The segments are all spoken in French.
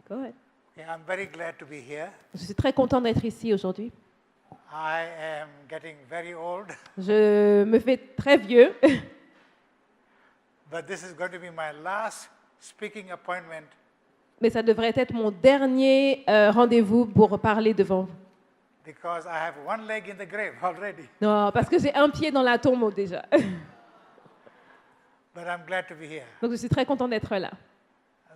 Go ahead. Yeah, I'm very glad to be here. Je suis très content d'être ici aujourd'hui. I am getting very old, Je me fais très vieux, but this is going to be my last speaking appointment mais ça devrait être mon dernier rendez-vous pour parler devant vous. because I have one leg in the grave already. Non, parce que j'ai un pied dans la tombe déjà. But I'm glad to be here. Donc je suis très content d'être là.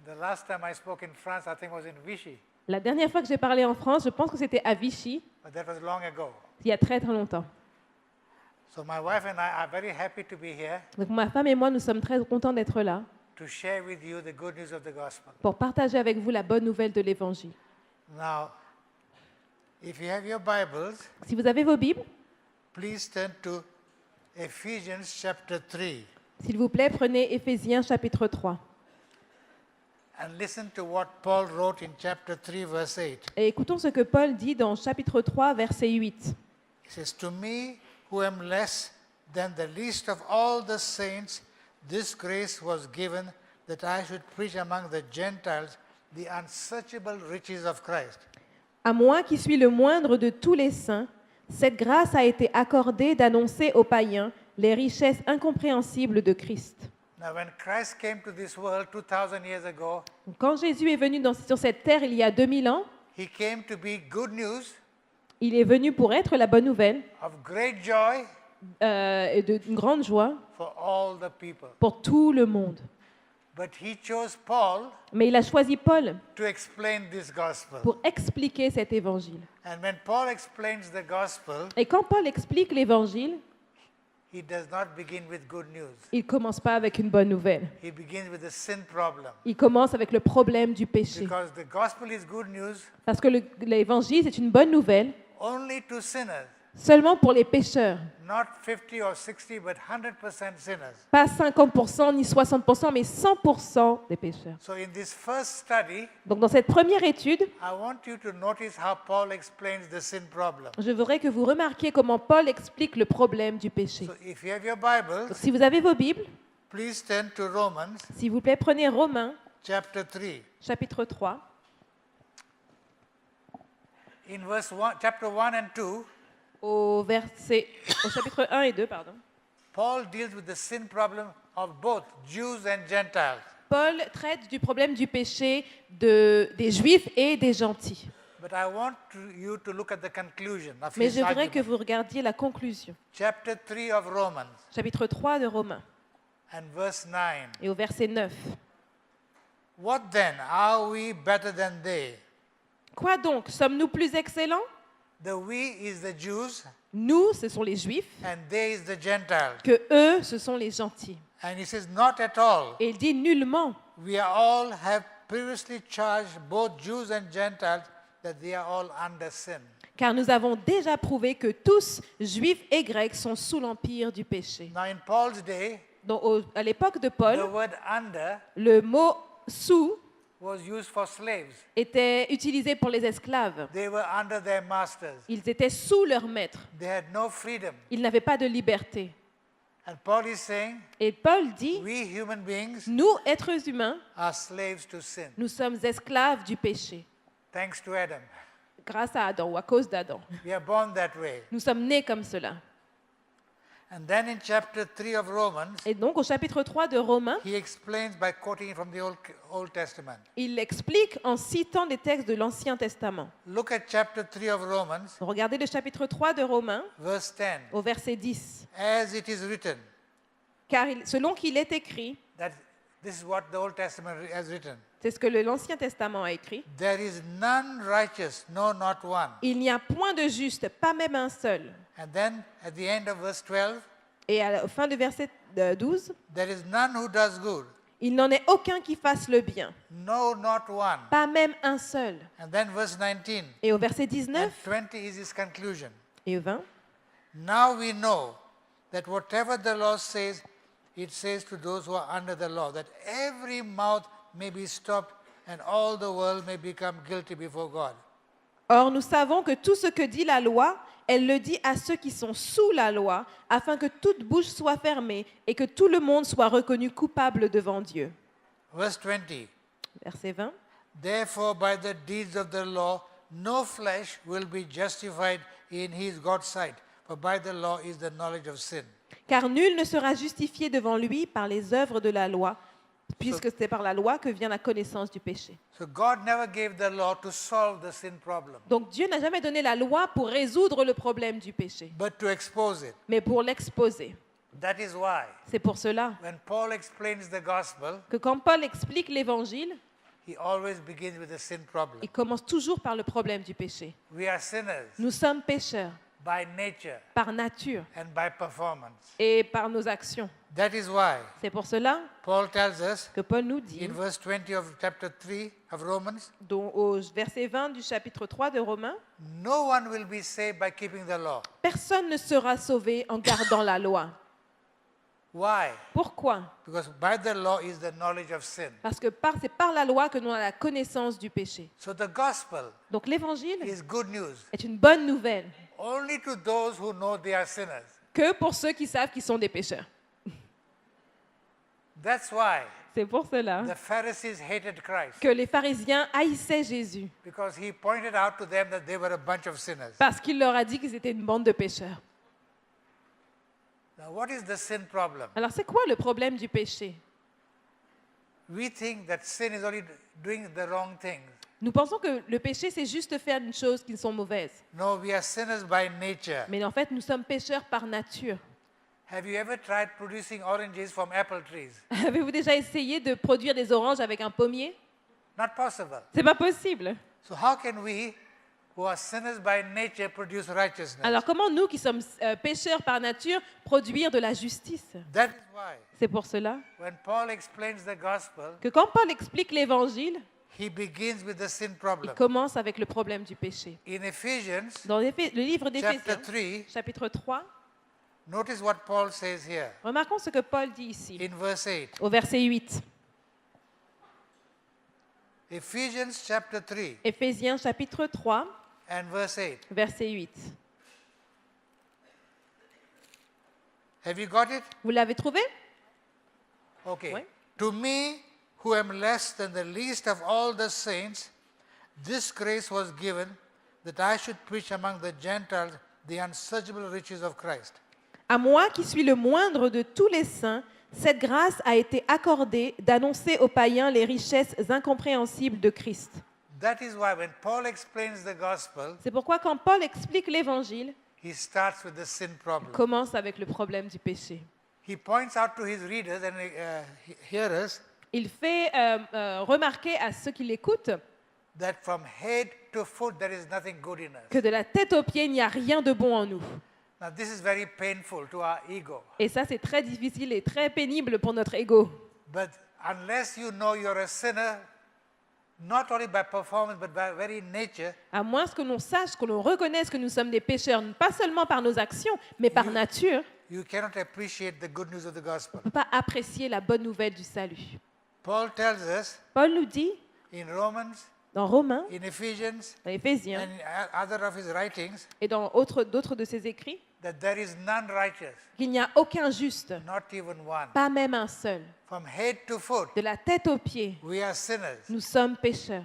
The last time I spoke in France, I think was in Vichy, La dernière fois que j'ai parlé en France, je pense que c'était à Vichy, but that was long ago. il y a très très longtemps. So my wife and I are very happy to be here Donc ma femme et moi, nous sommes très contents d'être là to share with you the good news of the gospel. pour partager avec vous la bonne nouvelle de l'Évangile. Now, if you have your Bibles, Si vous avez vos Bibles, please turn to Ephesians chapter 3 s'il vous plaît, prenez Éphésiens chapitre 3 and listen to what Paul wrote in chapter 3 verse 8. et écoutons ce que Paul dit dans chapitre 3, verset 8. He says, "To me, who am less than the least of all the saints, this grace was given that I should preach among the Gentiles the unsearchable riches of Christ." À moi qui suis le moindre de tous les saints, cette grâce a été accordée d'annoncer aux païens les richesses incompréhensibles de Christ. Now, when Christ came to this world 2,000 years ago, Quand Jésus est venu sur cette terre il y a 2000 ans, he came to be good news il est venu pour être la bonne nouvelle of great joy et d'une grande joie for all the people. pour tout le monde. But he chose Paul Mais il a choisi Paul to explain this gospel. pour expliquer cet évangile. And when Paul explains the gospel, Et quand Paul explique l'évangile, he does not begin with good news. il ne commence pas avec une bonne nouvelle. He begins with the sin problem. Il commence avec le problème du péché. Because the gospel is good news Parce que l'évangile, c'est une bonne nouvelle only to sinners, seulement pour les pécheurs. not 50 or 60, but 100% sinners. Pas 50% ni 60%, mais 100% des pécheurs. So in this first study, Donc dans cette première étude, I want you to notice how Paul explains the sin problem. je voudrais que vous remarquiez comment Paul explique le problème du péché. So if you have your Bibles, Donc si vous avez vos Bibles, please turn to Romans s'il vous plaît, prenez Romains, chapter 3. chapitre 3. In chapter 1 and 2, Au chapitre 1 et 2, pardon. Paul deals with the sin problem of both Jews and Gentiles. Paul traite du problème du péché des Juifs et des gentils. But I want you to look at the conclusion of Mais his je voudrais que argument. vous regardiez la conclusion. Chapter 3 of Romans Chapitre 3 de Romains and verse 9. et au verset 9. What then? Are we better than they? Quoi donc? Sommes-nous plus excellents? The we is the Jews Nous, ce sont les Juifs, and they is the Gentiles. que eux, ce sont les gentils. And he says, not at all. Et il dit nullement. We are all have previously charged both Jews and Gentiles that they are all under sin. Car nous avons déjà prouvé que tous, Juifs et Grecs, sont sous l'empire du péché. Now in Paul's day, Donc, à l'époque de the Paul, word under le mot sous was used for slaves. était utilisé pour les esclaves. They were under their masters. Ils étaient sous leur maître. They had no freedom. Ils n'avaient pas de liberté. And Paul is saying, Et Paul dit, we human beings nous, êtres humains, are slaves to sin. nous sommes esclaves du péché. Thanks to Adam. Grâce à Adam ou à cause d'Adam. We are born that way. Nous sommes nés comme cela. And then in chapter 3 of Romans, Et donc au chapitre 3 de Romains, he explains by quoting from the Old Testament. il explique en citant des textes de l'Ancien Testament. Look at chapter 3 of Romans, Regardez le chapitre 3 de Romains verse 10. au verset 10. As it is written, Car selon qu'il est écrit, that this is what the Old Testament has written. c'est ce que l'Ancien Testament a écrit, There is none righteous, no, not one. il n'y a point de juste, pas même un seul. And then at the end of verse 12, Et à la fin du verset 12, there is none who does good, il n'en est aucun qui fasse le bien, no, not one. pas même un seul. And then verse 19 Et au verset and 19 20 is his conclusion. et au 20, Now we know that whatever the law says, it says to those who are under the law, that every mouth may be stopped and all the world may become guilty before God. or nous savons que tout ce que dit la loi, elle le dit à ceux qui sont sous la loi, afin que toute bouche soit fermée et que tout le monde soit reconnu coupable devant Dieu. Verse 20. Verset 20. Therefore, by the deeds of the law, no flesh will be justified in his God's sight, for by the law is the knowledge of sin. Car nul ne sera justifié devant lui par les œuvres de la loi, puisque c'est par la loi que vient la connaissance du péché. So God never gave the law to solve the sin problem, Donc Dieu n'a jamais donné la loi pour résoudre le problème du péché, but to expose it. mais pour l'exposer. That is why C'est pour cela when Paul explains the gospel, que quand Paul explique l'Évangile, he always begins with the sin problem. il commence toujours par le problème du péché. We are sinners Nous sommes pécheurs by nature par nature and by performance. et par nos actions. That is why C'est pour cela Paul tells us que Paul nous dit, in verse 20 of chapter 3 of Romans, au verset 20 du chapitre 3 de Romains, no one will be saved by keeping the law. personne ne sera sauvé en gardant la loi. Why? Pourquoi? Because by the law is the knowledge of sin. Parce que c'est par la loi que nous avons la connaissance du péché. So the gospel Donc l'évangile is good news est une bonne nouvelle only to those who know they are sinners. que pour ceux qui savent qu'ils sont des pécheurs. That's why C'est pour cela the Pharisees hated Christ, que les pharisiens haïssaient Jésus, because he pointed out to them that they were a bunch of sinners. parce qu'il leur a dit qu'ils étaient une bande de pécheurs. Now, what is the sin problem? Alors c'est quoi le problème du péché? We think that sin is only doing the wrong things. Nous pensons que le péché, c'est juste faire des choses qui sont mauvaises. No, we are sinners by nature. Mais en fait, nous sommes pécheurs par nature. Have you ever tried producing oranges from apple trees? Avez-vous déjà essayé de produire des oranges avec un pommier? Not possible. C'est pas possible. So how can we, who are sinners by nature, produce righteousness? Alors comment nous, qui sommes pécheurs par nature, produire de la justice? That is why C'est pour cela when Paul explains the gospel, que quand Paul explique l'évangile, he begins with the sin il problem. commence avec le problème du péché. In Ephesians Dans le livre chapter d'Éphésiens, 3, chapitre 3, notice what Paul says here remarquons ce que Paul dit ici, in verse 8. au verset 8. Ephesians chapter 3 Éphésiens chapitre 3, and verse 8. verset 8. Have you got it? Vous l'avez trouvé? Okay. Ouais. To me, who am less than the least of all the saints, this grace was given that I should preach among the Gentiles the unsearchable riches of Christ. À moi qui suis le moindre de tous les saints, cette grâce a été accordée d'annoncer aux païens les richesses incompréhensibles de Christ. That is why when Paul explains the gospel, C'est pourquoi quand Paul explique l'évangile, he starts with the sin il problem. commence avec le problème du péché. He points out to his readers and hearers Il fait remarquer à ceux qui l'écoutent that from head to foot there is nothing good in us. que de la tête aux pieds, il n'y a rien de bon en nous. Now this is very painful to our ego. Et ça, c'est très difficile et très pénible pour notre ego. But unless you know you're a sinner, not only by performance but by very nature, À moins que l'on sache, que l'on reconnaisse que nous sommes des pécheurs, pas seulement par nos actions, mais par nature, you cannot appreciate the good news of the gospel. on ne peut pas apprécier la bonne nouvelle du salut. Paul tells us Paul nous dit, in Romans, dans Romains, in Ephesians, dans Éphésiens and in other of his writings, et dans d'autres de ses écrits, that there is none righteous, qu'il n'y a aucun juste, not even one. pas même un seul. From head to foot, De la tête aux pieds, we are sinners. nous sommes pécheurs.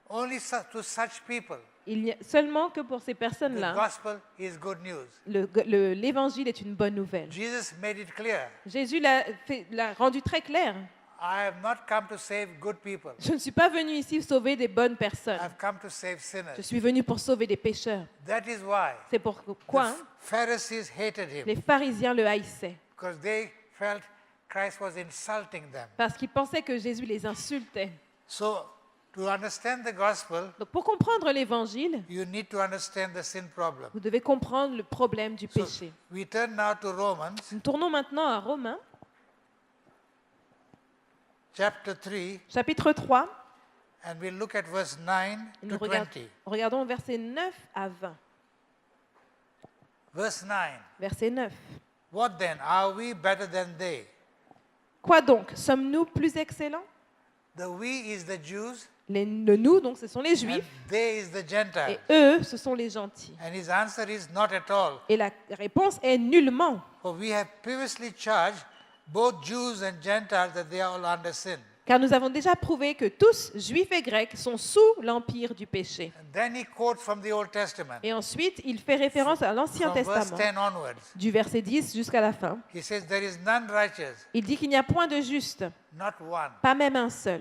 Only to such people, Il n'y a seulement que pour ces the personnes-là, gospel is good news. l'évangile est une bonne nouvelle. Jesus made it clear. Jésus l'a rendu très clair. I have not come to save good people. Je ne suis pas venu ici sauver des bonnes personnes. I've come to save Je sinners. suis venu pour sauver des pécheurs. That is why C'est pourquoi the Pharisees hated him, les pharisiens le haïssaient. because they felt Christ was insulting them. Parce qu'ils pensaient que Jésus les insultait. So, to understand the gospel, Donc pour comprendre l'évangile, you need to understand the sin problem. vous devez comprendre le problème du So, péché. we turn now to Romans Nous tournons maintenant à Romains, chapter 3, chapitre 3. and we'll look at verse 9 Et to nous 20. regardons versets 9 à 20. Verse 9. Verset 9. What then? Are we better than they? Quoi donc? Sommes-nous plus excellents? The we is the Jews, Le nous, donc, ce sont les and Juifs, they is the et Gentiles. eux, ce sont les gentils. And his answer is not at all. Et la réponse est nullement. For we have previously charged both Jews and Gentiles that they are all under sin. Car nous avons déjà prouvé que tous, juifs et grecs, sont sous l'empire du péché. And then he quotes from the Old Testament, Et ensuite, il fait référence à l'Ancien from verse Testament, 10 onwards. du verset 10 jusqu'à la fin. He says, there is none righteous, Il dit qu'il n'y a point de juste, not one. pas même un seul.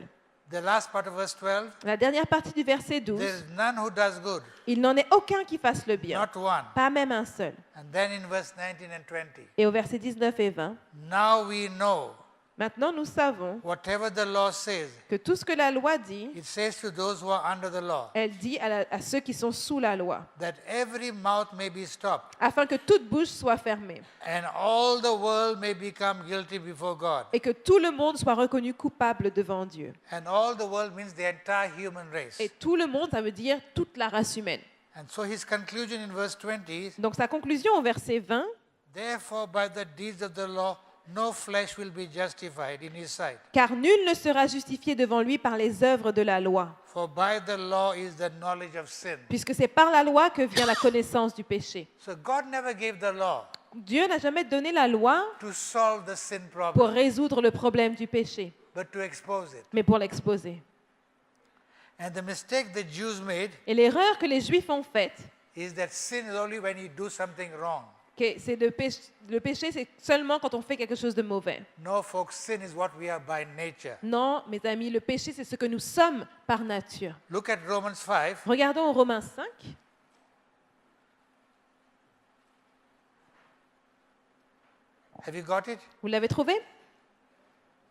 The last part of verse 12, La dernière partie du verset 12, there is none who does good, il n'en est aucun qui fasse le bien, not one. pas même un seul. And then in verse 19 and 20, Et au verset 19 et 20, now we know maintenant nous savons whatever the law says, que tout ce que la loi dit, it says to those who are under the law, elle dit à ceux qui sont sous la loi, that every mouth may be stopped, afin que toute bouche soit fermée and all the world may become guilty before God. et que tout le monde soit reconnu coupable devant Dieu. And all the world means the entire human race. Et tout le monde, ça veut dire toute la race humaine. And so his conclusion in verse 20, Donc sa conclusion au verset 20, therefore by the deeds of the law, no flesh will be justified in his sight. car nul ne sera justifié devant lui par les œuvres de la loi, For by the law is the knowledge of sin. puisque c'est par la loi que vient la connaissance du péché. So God never gave the law Dieu n'a jamais donné la loi to solve the sin pour problem, résoudre le problème du péché, but to expose it. mais pour l'exposer. And the mistake the Jews made Et l'erreur que les Juifs ont faite, is that sin is only when you do something wrong. que c'est le péché, c'est seulement quand on fait quelque chose de mauvais. No, folks, sin is what we are by nature. Non, mes amis, le péché, c'est ce que nous sommes par nature. Look at Romans 5. Regardons en Romains 5. Have you got it? Vous l'avez trouvé?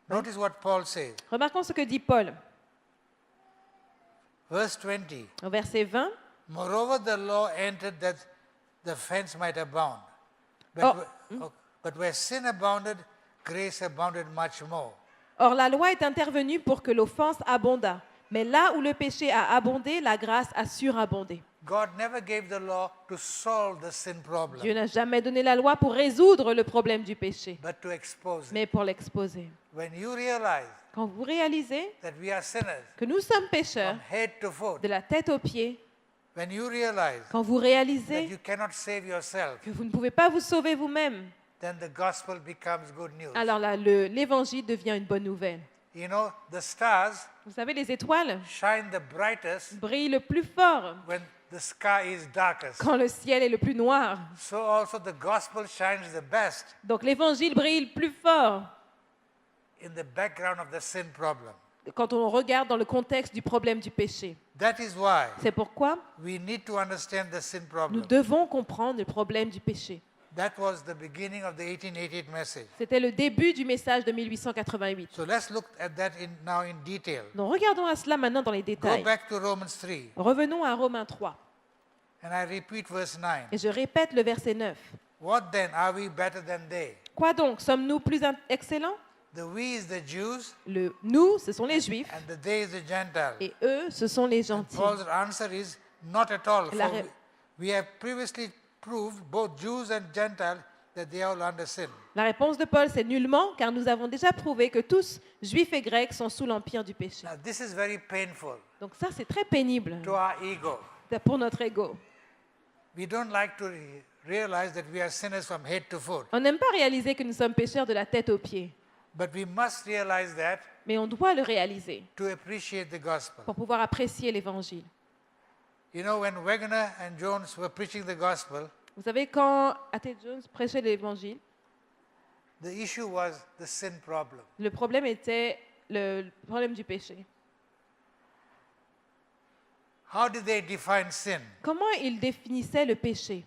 Notice what Paul says. Remarquons ce que dit Paul Verse 20. au verset 20. Moreover, the law entered that the offense might abound. But where sin abounded, grace abounded much more. Or, la loi est intervenue pour que l'offense abondât. Mais là où le péché a abondé, la grâce a surabondé. God never gave the law to solve the sin problem, Dieu n'a jamais donné la loi pour résoudre le problème du péché, but to expose it. mais pour l'exposer. When you realize Quand vous réalisez that we are sinners que nous sommes pécheurs, from head to foot, de la tête aux pieds, when you realize quand vous that réalisez you cannot save yourself, que vous ne pouvez pas vous sauver vous-même, then the gospel becomes good news. alors là, l'évangile devient une bonne nouvelle. You know, the stars Vous savez, les étoiles shine the brightest brillent le plus fort when the sky is darkest. quand le ciel est le plus noir. So also the gospel shines the best Donc l'évangile brille le plus fort in the background of the sin problem. quand on regarde dans le contexte du problème du péché. That is why C'est pourquoi we need to understand the sin nous problem. devons comprendre le problème du péché. That was the beginning of the 1888 message. C'était le début du message de 1888. So let's look at that now in detail. Donc regardons à cela maintenant dans les Go détails. back to Romans 3, Revenons à Romains 3. and I repeat verse 9. Et je répète le verset 9. What then? Are we better than they? Quoi donc? Sommes-nous plus excellents? The we is the Jews, Le nous, ce sont les Juifs, and the they is the Gentiles. et eux, ce sont les gentils. Paul's answer is not at all. La For ré- we have previously proved, both Jews and Gentiles, that they are all under sin. La réponse de Paul, c'est nullement, car nous avons déjà prouvé que tous, Juifs et Grecs, sont sous l'empire du péché. Now, this is very painful Donc ça, c'est très pénible to our ego. pour notre ego. We don't like to realize that we are sinners from head to foot, On n'aime pas réaliser que nous sommes pécheurs de la tête aux pieds, but we must realize that mais on doit le réaliser to appreciate the gospel. pour pouvoir apprécier l'évangile. You know, when Wegener and Jones were preaching the gospel, Vous savez, quand A.T. Jones prêchait l'évangile, the issue was the sin problem. le problème était le problème du péché. How did they define sin? Comment il définissait le péché?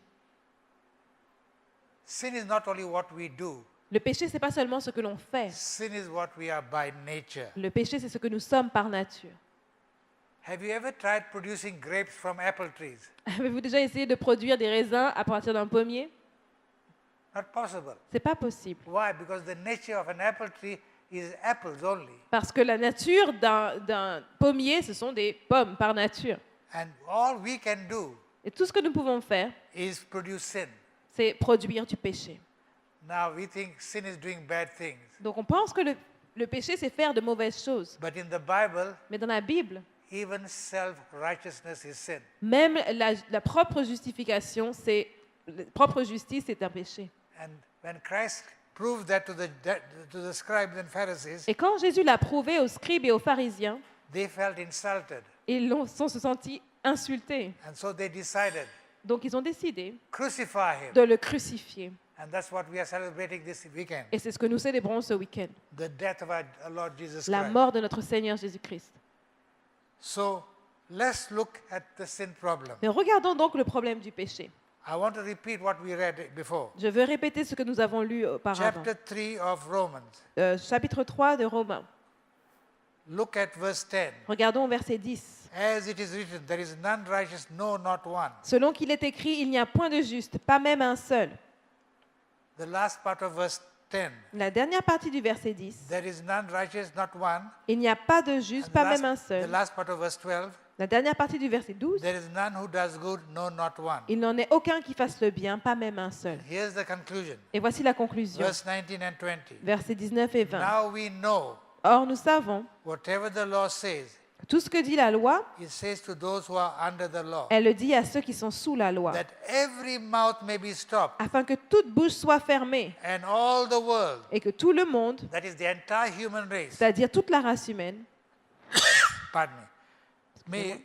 Sin is not only what we do, Le péché, c'est pas seulement ce que l'on fait. sin is what we are by nature. Le péché, c'est ce que nous sommes par nature. Have you ever tried producing grapes from apple trees? Avez-vous déjà essayé de produire des raisins à partir d'un pommier? Not possible. C'est pas possible. Why? Because the nature of an apple tree is apples only. Parce que la nature d'un pommier, ce sont des pommes par nature. And all we can do Et tout ce que nous pouvons faire, is produce sin. c'est produire du péché. Now we think sin is doing bad things. Donc on pense que le péché, c'est faire de mauvaises choses. But in the Bible, Mais dans la Bible, even self-righteousness is sin. même la propre justification, la propre justice, c'est un péché. And when Christ proved that to the scribes and Pharisees, Et quand Jésus l'a prouvé aux scribes et aux pharisiens, they felt insulted. se sentis insultés. And so they decided, Donc ils ont décidé crucify him. de le crucifier. And that's what we are celebrating this weekend. Et c'est ce que nous célébrons ce week-end, The death of our Lord Jesus la Christ. mort de notre Seigneur Jésus-Christ. So let's look at the sin problem. Mais regardons donc le problème du péché. I want to repeat what we read before. Je veux répéter ce que nous avons lu auparavant. Chapter 3 of Romans. Chapitre 3 de Romains. Look at verse 10. Regardons au verset 10. As it is written, there is none righteous, no, not one. Selon qu'il est écrit, il n'y a point de juste, pas même un seul. The last part of verse 10. La dernière partie du verset 10. There is none righteous, not one. Il n'y a pas de juste, And pas last- même un the seul. last part of verse 12. La dernière partie du verset 12. There is none who does good, no, not one. Il n'en est aucun qui fasse le bien, pas même un seul. Here's the conclusion. Et voici la conclusion. Verse 19 and 20. Versets 19 et 20. Now we know Or nous savons whatever the law says, que tout ce que dit la loi, it says to those who are under the law, elle le dit à ceux qui sont sous la loi, that every mouth may be stopped, afin que toute bouche soit fermée and all the world, et que tout le monde, that is the entire human race, c'est-à-dire toute la race humaine, pardon me,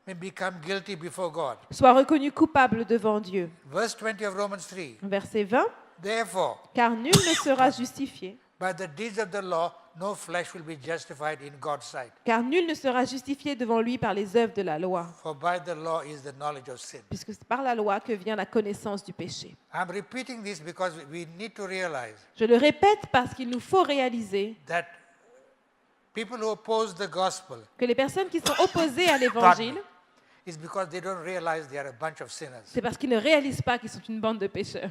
may become guilty before God. soit reconnu coupable devant Dieu. Verse 20 of Romans 3. Verset 20. Therefore, Car nul ne sera justifié, by the deeds of the law, no flesh will be justified in God's sight. car nul ne sera justifié devant lui par les œuvres de la loi, For by the law is the knowledge of sin. puisque c'est par la loi que vient la connaissance du péché. I'm repeating this because we need to realize Je le répète parce qu'il nous faut réaliser that people who oppose the gospel que les personnes qui sont opposées à l'évangile, is because they don't realize they are a bunch of sinners. c'est parce qu'ils ne réalisent pas qu'ils sont une bande de pécheurs.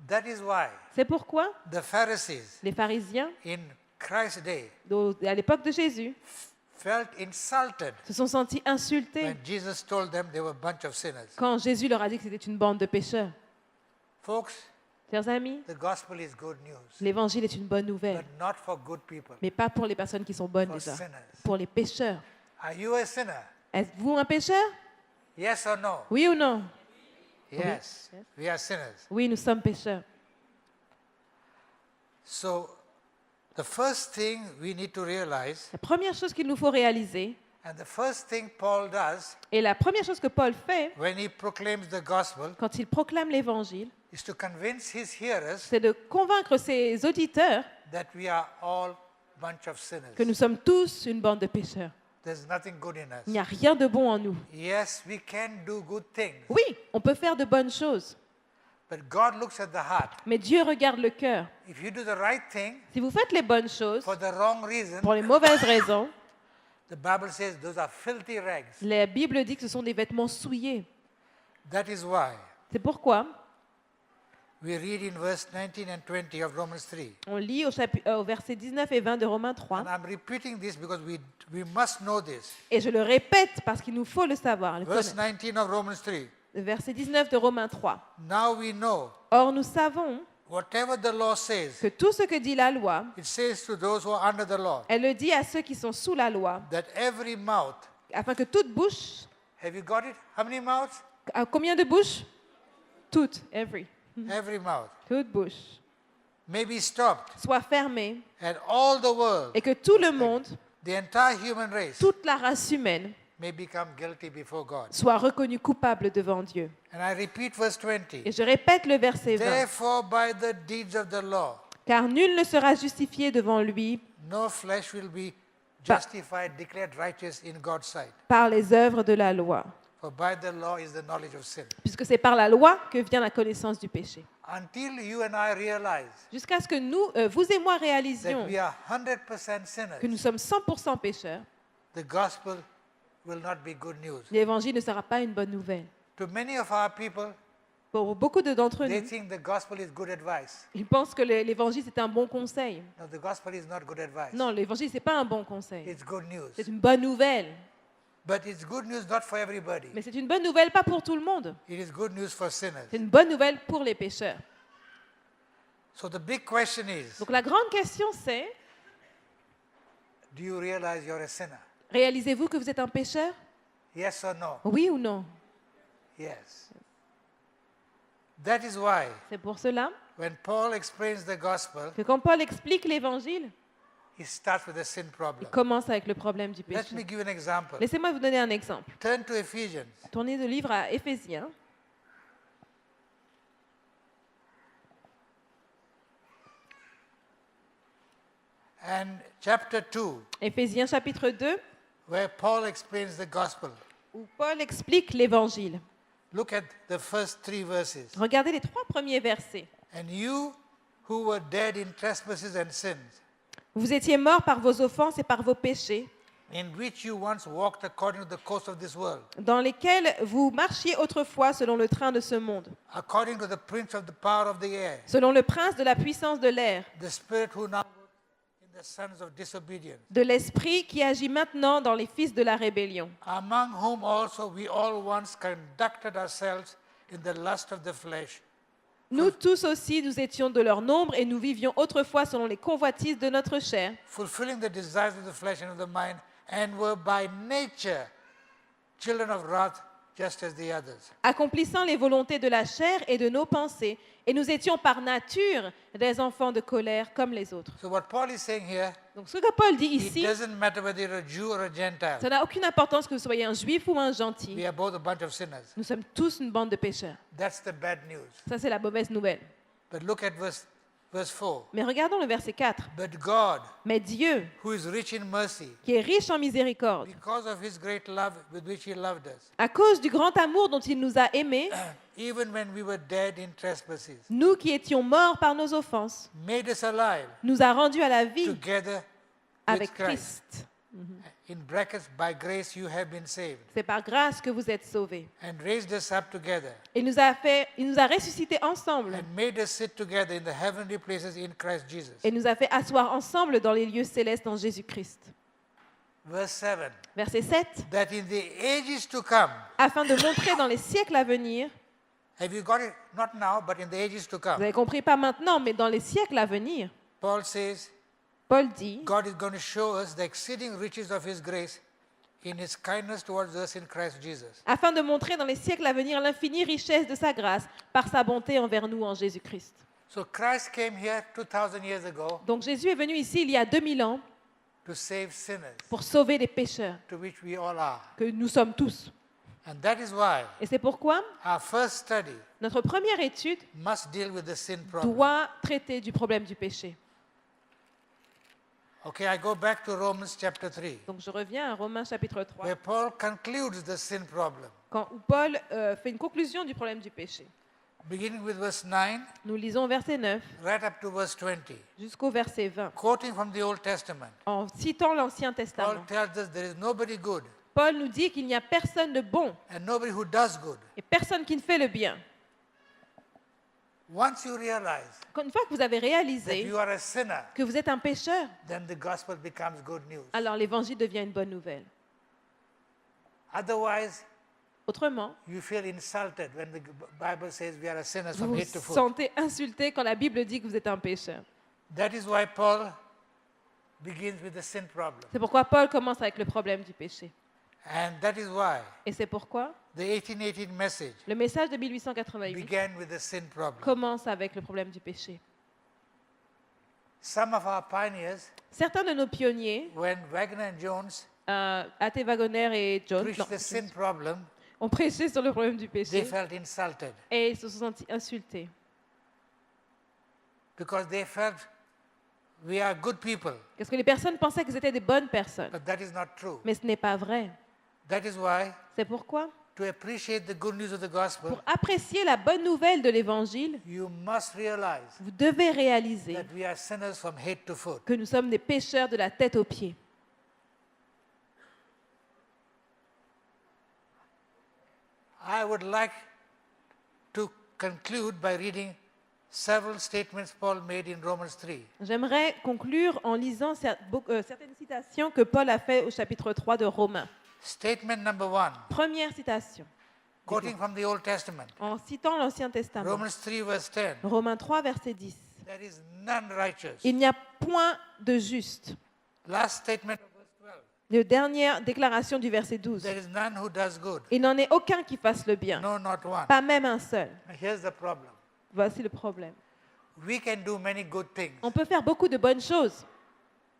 That is why C'est pourquoi the Pharisees les pharisiens, in Christ's day à l'époque de Jésus, felt insulted se sont sentis insultés when Jesus told them they were a bunch of sinners. quand Jésus leur a dit que c'était une bande de pécheurs. Folks, Chers amis, the gospel is good news, l'évangile est une bonne nouvelle, but not for good people, mais pas pour les personnes qui sont bonnes for déjà, sinners. pour les pécheurs. Are you a sinner? Êtes-vous un pécheur? Yes or no? Oui ou non? Yes, we are sinners. Oui, nous sommes pécheurs. So, the first thing we need to realize, La première chose qu'il nous faut réaliser, and the first thing Paul does et la première chose que Paul fait when he proclaims the gospel, quand il proclame l'évangile, is to convince his hearers c'est de convaincre ses auditeurs that we are all bunch of sinners. que nous sommes tous une bande de pécheurs. There's nothing good in us. Il n'y a rien de bon en nous. Yes, we can do good things, Oui, on peut faire de bonnes choses, but God looks at the heart. mais Dieu regarde le cœur. If you do the right thing Si vous faites les bonnes choses for the wrong reason, pour les mauvaises raisons, the Bible says those are filthy rags. la Bible dit que ce sont des vêtements souillés. That is why C'est pourquoi we read in verse 19 and 20 of Romans 3. on lit au verset 19 et 20 de Romains 3. And I'm repeating this because we must know this. Et je le répète parce qu'il nous faut le savoir, le Verse connaître. 19 of Romans 3. Le verset 19 de Romains 3. Now we know Or nous savons whatever the law says, que tout ce que dit la loi, it says to those who are under the law, elle le dit à ceux qui sont sous la loi, that every mouth, afin que toute bouche, have you got it? How many mouths? à combien de bouches? Toutes, every. Every mouth Toute bouche may be stopped, soit fermée and all the world, et que tout le monde, the entire human race, toute la race humaine, may become guilty before God. soit reconnue coupable devant Dieu. And I repeat verse 20. Et je répète le verset 20. Therefore, by the deeds of the law, Car nul ne sera justifié devant lui no flesh will be justified, declared righteous in God's sight. par les œuvres de la loi. For by the law is the knowledge of sin. Puisque c'est par la loi que vient la connaissance du péché. Until you and I realize Jusqu'à ce que nous, vous et moi that réalisions we are 100% sinners, que nous sommes 100% pécheurs, the gospel will not be good news. l'évangile ne sera pas une bonne nouvelle. To many of our people, Pour beaucoup d'entre they nous, think the gospel is good advice. ils pensent que l'évangile c'est un bon conseil. No, the gospel is not good advice. Non, l'évangile c'est pas un bon conseil. It's good news. C'est une bonne nouvelle. But it's good news not for everybody. Mais c'est une bonne nouvelle pas pour tout le monde. It is good news for sinners. C'est une bonne nouvelle pour les pécheurs. So the big question is, Donc la grande question c'est, do you realize you're a sinner? réalisez-vous que vous êtes un pécheur? Yes or no? Oui ou non? Yes. That is why C'est pour cela, when Paul explains the gospel, que quand Paul explique l'Évangile, he starts with the sin il problem. commence avec le problème du Let péché. me give you an example. Laissez-moi vous donner un exemple. Turn to Ephesians. Tournez le livre à Éphésiens. And chapter 2, Éphésiens chapitre 2, where Paul explains the gospel. où Paul explique l'Évangile. Look at the first 3 verses. Regardez les 3 premiers versets. And you who were dead in trespasses and sins, Vous étiez morts par vos offenses et par vos péchés, in which you once walked according to the course of this world, dans lesquels vous marchiez autrefois selon le train de ce monde, according to the prince of the power of the air, selon le prince de la puissance de l'air, the spirit who now works in the sons of disobedience, de l'esprit qui agit maintenant dans les fils de la rébellion, among whom also we all once conducted ourselves in the lust of the flesh, Nous tous aussi, nous étions de leur nombre et nous vivions autrefois selon les convoitises de notre chair, fulfilling the desires of the flesh and of the mind, and were by nature children of wrath, just as the others. accomplissant les volontés de la chair et de nos pensées, et nous étions par nature des enfants de colère comme les autres. So what Paul is saying here, Donc ce que Paul dit it ici, doesn't matter whether you're a Jew or a Gentile. ça n'a aucune importance que vous soyez un juif ou un We gentil. are both a bunch of sinners. Nous sommes tous une bande de pécheurs. That's the bad news. Ça, c'est la mauvaise nouvelle. But look at verse 4. Mais regardons le verset 4. But God, Mais Dieu, who is rich in mercy, qui est riche en miséricorde, because of his great love with which he loved us, à cause du grand amour dont il nous a aimés, even when we were dead in trespasses, nous qui étions morts par nos offenses, made us alive nous a rendus à la vie together avec with Christ. Christ. In brackets, by grace you have been saved, C'est par grâce que vous êtes sauvés. and raised us up together, Il nous a ressuscités ensemble and made us sit together in the heavenly places in Christ Jesus. et nous a fait asseoir ensemble dans les lieux célestes en Jésus-Christ. Verse 7. Verset 7. That in the ages to come, Afin de montrer dans les siècles à venir, have you got it? Not now, but in the ages to vous come. avez compris, pas maintenant, mais dans les siècles à venir, Paul says, Paul dit, God is going to show us the exceeding riches of his grace in his kindness towards us in Christ Jesus. afin de montrer dans les siècles à venir l'infinie richesse de sa grâce par sa bonté envers nous en Jésus-Christ. So Christ came here 2,000 years ago Donc Jésus est venu ici il y a 2000 ans to save sinners, pour sauver les pécheurs, to which we all are. que nous sommes tous. And that is why Et c'est pourquoi our first study notre première étude must deal with the sin problem. doit traiter du problème du péché. Okay, I go back to Romans chapter 3, Donc je reviens à Romains chapitre 3, where Paul concludes the sin problem. où Paul fait une conclusion du problème du péché. Beginning with verse 9, Nous lisons verset 9 right up to verse 20. jusqu'au verset 20, Quoting from the Old Testament, en citant l'Ancien Paul Testament. tells us there is nobody good Paul nous dit qu'il n'y a personne de bon and nobody who does good. et personne qui ne fait le bien. Once you realize Une fois que vous avez that réalisé you are a sinner, que vous êtes un pécheur, then the gospel becomes good news. alors l'évangile devient une bonne nouvelle. Otherwise, Autrement, you feel insulted when the Bible says we are a sinners vous from vous head to foot. sentez insulté quand la Bible dit que vous êtes un pécheur. That is why Paul begins with the sin problem. C'est pourquoi Paul commence avec le problème du péché. And that is why Et c'est pourquoi the 1818 message le message de 1888 began with the sin problem. commence avec le problème du péché. Some of our pioneers, Certains de nos pionniers, when Wagner and Jones Athé Wagoner et John, preached the sin problem, ont prêché sur le problème du they péché felt insulted et ils se sont sentis insultés. because they felt we are good people. Parce que les personnes pensaient qu'ils étaient des bonnes personnes. But that is not true. Mais ce n'est pas vrai. That is why, C'est pourquoi, to appreciate the good news of the gospel, pour apprécier la bonne nouvelle de l'Évangile, you must realize vous devez réaliser that we are sinners from head to foot. que nous sommes des pécheurs de la tête aux pieds. I would like to conclude by reading several statements Paul made in Romans 3. J'aimerais conclure en lisant certaines citations que Paul a fait au chapitre 3 de Romains. Statement number 1, Première citation, quoting from the Old Testament, en citant l'Ancien Testament. Romans 3 verse 10. Romains 3, verset 10. There is none righteous. Il n'y a point de juste. Last statement of verse 12. La dernière déclaration du verset 12. There is none who does good. Il n'en est aucun qui fasse le bien, No, not one. pas même un seul. Now here's the problem. Voici le problème. We can do many good things, On peut faire beaucoup de bonnes choses,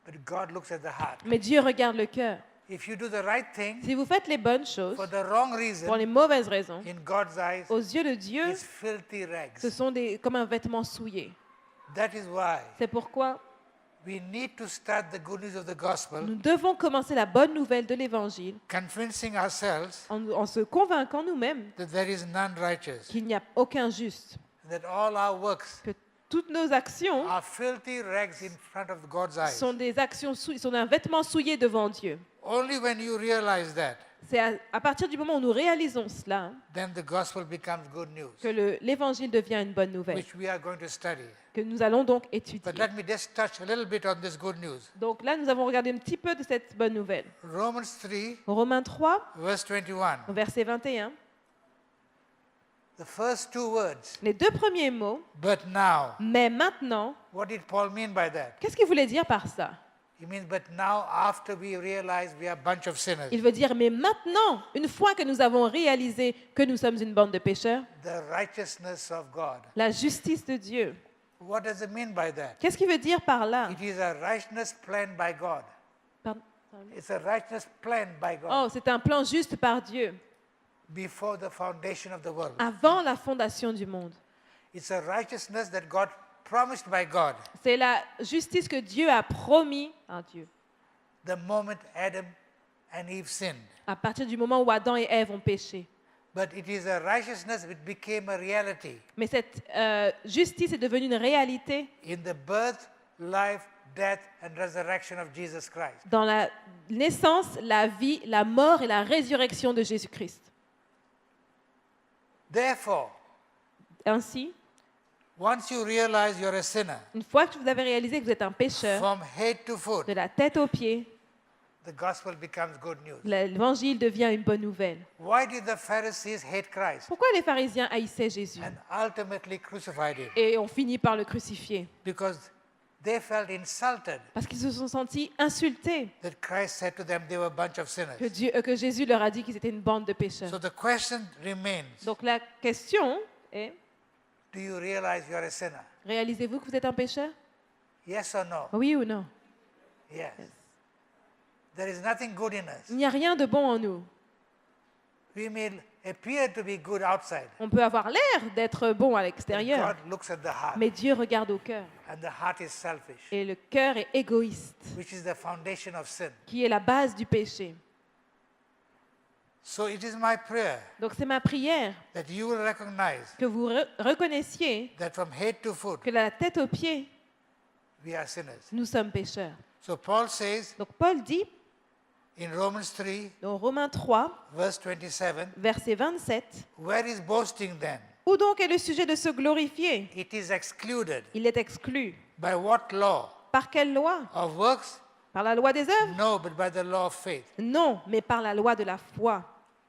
but God looks at the heart. mais Dieu regarde le cœur. If you do the right thing Si vous faites les bonnes choses for the wrong pour reason, les mauvaises raisons, in God's eyes, aux yeux de Dieu, it's filthy ce rags. sont comme un vêtement souillé. That is why C'est pourquoi we need to start the good news of the gospel, nous devons commencer la bonne nouvelle de l'Évangile convincing ourselves en se convainquant nous-mêmes that there is none righteous, qu'il n'y a aucun juste, that all our works que toutes nos actions are filthy rags in front of God's eyes. sont des actions sont un vêtement souillé devant Dieu. Only when you realize that, C'est à partir du moment où nous réalisons cela then the gospel becomes good news, que l'Évangile devient une bonne nouvelle, which we are going to study. que nous allons donc étudier. But let me just touch a little bit on this good news. Donc là, nous avons regardé un petit peu de cette bonne nouvelle. Romans 3, Romains 3, verse 21. verset 21. The first two words, Les deux premiers mots, but now. mais maintenant, What did Paul mean by that? qu'est-ce qu'il voulait dire par ça? He means, but now, after we realize we are a bunch of sinners, Il veut dire, mais maintenant, une fois que nous avons réalisé que nous sommes une bande de pécheurs, the righteousness of God. la justice de Dieu. What does it mean by that? Qu'est-ce qu'il veut dire par là? It is a righteousness planned by God. Pardon? It's a righteousness planned by God Oh, c'est un plan juste par Dieu, before the foundation of the world. avant la fondation du monde. It's a righteousness that God promised by God C'est la justice que Dieu a promis à Dieu, the moment Adam and Eve sinned. à partir du moment où Adam et Ève ont péché. But it is a righteousness which became a reality Mais cette justice est devenue une réalité in the birth, life, death, and resurrection of Jesus Christ. dans la naissance, la vie, la mort et la résurrection de Jésus-Christ. Therefore, Ainsi, once you realize you're a sinner, une fois que vous avez réalisé que vous êtes un pécheur, from head to foot, de la tête aux pieds, the gospel becomes good news. l'évangile devient une bonne nouvelle. Why did the Pharisees hate Christ Pourquoi les pharisiens haïssaient Jésus and ultimately crucified him? et ont fini par le crucifier? Because they felt insulted Parce qu'ils se sont sentis insultés that Christ said to them they were a bunch of sinners. que Jésus leur a dit qu'ils étaient une bande de pécheurs. So the question remains, Donc la question est, do you realize you're a sinner? réalisez-vous que vous êtes un pécheur? Yes or no? Oui ou non? Yes. There is nothing good in us. Il n'y a rien de bon en nous. We may appear to be good outside. On peut avoir l'air d'être bon à But l'extérieur, God looks at the heart, mais Dieu regarde au cœur. and the heart is selfish, Et le cœur est égoïste, which is the foundation of sin. qui est la base du péché. So it is my prayer Donc c'est ma prière that you will recognize que vous reconnaissiez that from head to foot que de la tête aux pieds, we are sinners. nous sommes pécheurs. So Paul says Donc Paul dit in Romans 3, dans Romains 3, verse 27, verset 27, where is boasting then? où donc est le sujet de se glorifier? It is excluded. Il est exclu. By what law? Par quelle loi? Of works? Par la loi des œuvres? No, but by the law of faith. Non, mais par la loi de la foi.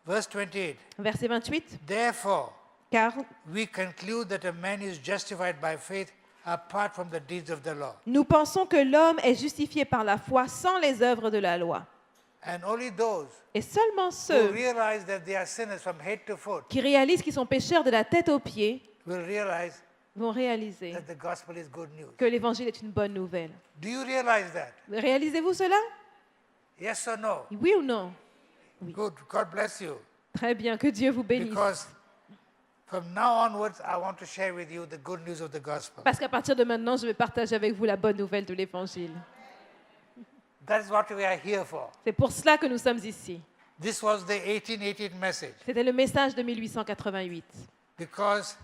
Verse 28. Verset 28, Therefore, car we conclude that a man is justified by faith apart from the deeds of the law. nous pensons que l'homme est justifié par la foi sans les œuvres de la loi. And only those Et seulement who ceux realize that they are sinners from head to foot qui réalisent qu'ils sont pécheurs de la tête aux pieds will realize vont réaliser that the gospel is good news. que l'évangile est une bonne nouvelle. Do you realize that? Réalisez-vous cela? Yes or no? Oui ou non? Good. God bless you. Très bien, que Dieu vous bénisse. Because from now onwards, I want to share with you the good news of the gospel. Parce qu'à partir de maintenant, je vais partager avec vous la bonne nouvelle de l'évangile. That is what we are here for. C'est pour cela que nous sommes ici. This was the 1818 message C'était le message de 1888. because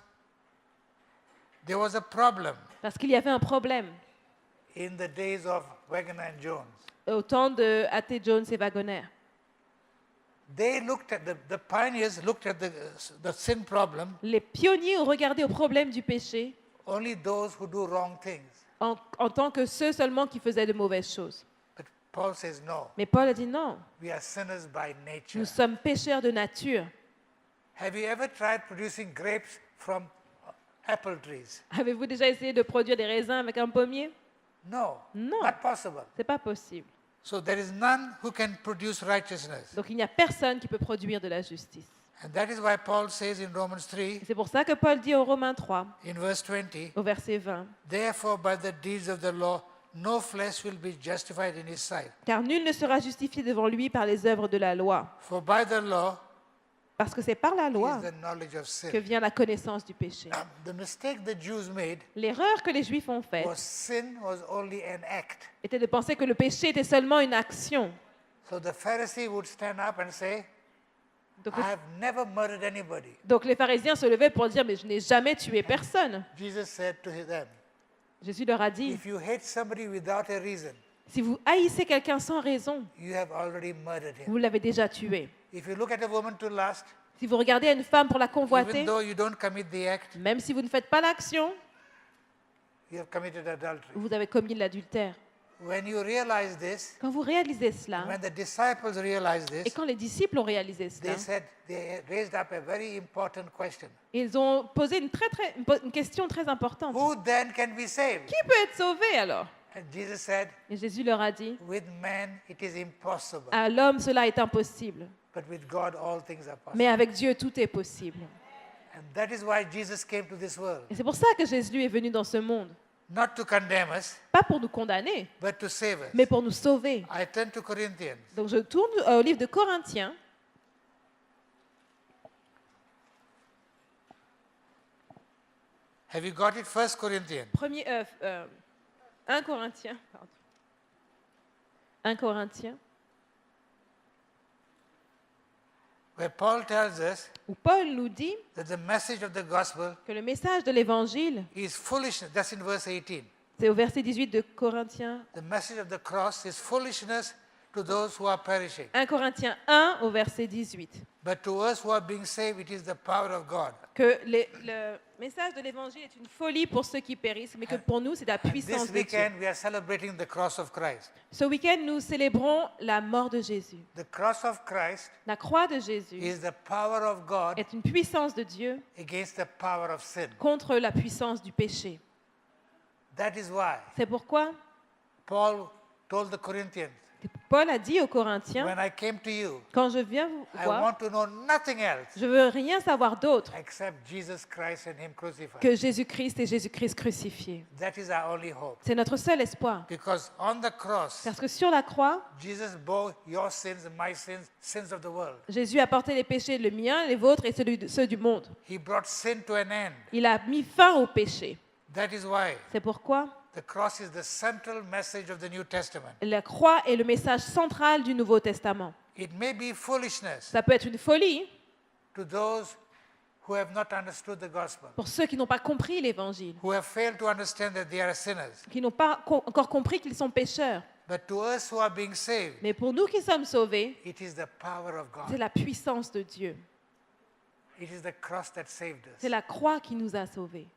there was a problem Parce qu'il y avait un problème in the days of Wagner and Jones. au temps de A.T. Jones et Wagoner. They looked at the pioneers looked at the sin problem. Les pionniers ont regardé au problème du péché Only those who do wrong things. en tant que ceux seulement qui faisaient de mauvaises choses. But Paul says no. Mais Paul a dit non, We are sinners by nature. nous sommes pécheurs de nature. Have you ever tried producing grapes from apple trees? Avez-vous déjà essayé de produire des raisins avec un pommier? No. No. Not possible. C'est pas possible. So there is none who can produce righteousness. Donc il n'y a personne qui peut produire de la justice. And that is why Paul says in Romans 3, Et c'est pour ça que Paul dit aux Romains 3, in verse 20, au verset 20, therefore by the deeds of the law, no flesh will be justified in his sight. car nul ne sera justifié devant lui par les œuvres de la loi, For by the law parce que c'est par la loi is the knowledge of sin. que vient la connaissance du péché. The mistake the Jews made L'erreur que les Juifs ont faite was sin was only an act. était de penser que le péché était seulement une action. So the Pharisee would stand up and say, Donc, I have never murdered anybody. donc les pharisiens se levaient pour dire, mais je n'ai jamais tué personne. Jesus said to them, Jésus leur a dit, if you hate somebody without a reason, si vous haïssez quelqu'un sans raison, you have already murdered him. vous l'avez déjà tué. If you look at a woman to lust, Si vous regardez une femme pour la convoiter, even though you don't commit the act, même si vous ne faites pas l'action, you have committed adultery. vous avez commis l'adultère. When you realize this, Quand vous réalisez cela, when the disciples realized et this, quand les disciples ont réalisé cela, they raised up a very important question. ils ont posé une question très importante. Who then can be saved? Qui peut être sauvé alors? And Jesus said, Et Jésus leur a dit, with man it is impossible, à l'homme cela est impossible, but with God all things are possible. mais avec Dieu tout est possible. And that is why Jesus came to this world, Et c'est pour ça que Jésus est venu dans ce monde, not to condemn us, pas pour nous condamner, but to save us. mais pour nous sauver. I turn to Corinthians. Donc je tourne au livre de Corinthiens, Have you got it? 1 Corinthians. 1 Corinthiens, pardon. 1 Corinthiens, Where Paul tells us où Paul nous dit that the message of the gospel que le message de l'évangile, is foolishness. That's in verse 18. c'est au verset 18 de Corinthiens, The message of the cross is foolishness to those who are perishing. 1 Corinthiens 1 au verset 18. But to us who are being saved, it is the power of God. Que le message de l'évangile est une folie pour ceux qui périssent, mais que pour nous, c'est la puissance This de Dieu. weekend, we are celebrating the cross of Christ. Ce week-end, nous célébrons la mort de Jésus. The cross of Christ La croix de Jésus is the power of God est une puissance de Dieu against the power of sin. contre la puissance du péché. That is why C'est pourquoi Paul told the Corinthians, Paul a dit aux Corinthiens, when I came to you, quand je viens vous I voir, want to know nothing else je veux rien savoir d'autre except Jesus Christ and Him crucified. que Jésus-Christ et Jésus-Christ crucifié. That is our only hope. C'est notre seul espoir. Because on the cross, Parce que sur la croix, Jesus bore your sins and my sins, sins of the world. Jésus a porté les péchés, le mien, les vôtres et ceux du monde. He brought sin to an end. Il a mis fin au péché. That is why C'est pourquoi the cross is the central message of the New Testament. la croix est le message central du Nouveau Testament. It may be foolishness Ça peut être une folie to those who have not understood the gospel, pour ceux qui n'ont pas compris l'Évangile, who have failed to understand that they are sinners. qui n'ont pas encore compris qu'ils sont pécheurs. But to us who are being saved, Mais pour nous qui sommes sauvés, it is the power of c'est God. la puissance de Dieu. It is the cross that saved us. C'est la croix qui nous a sauvés.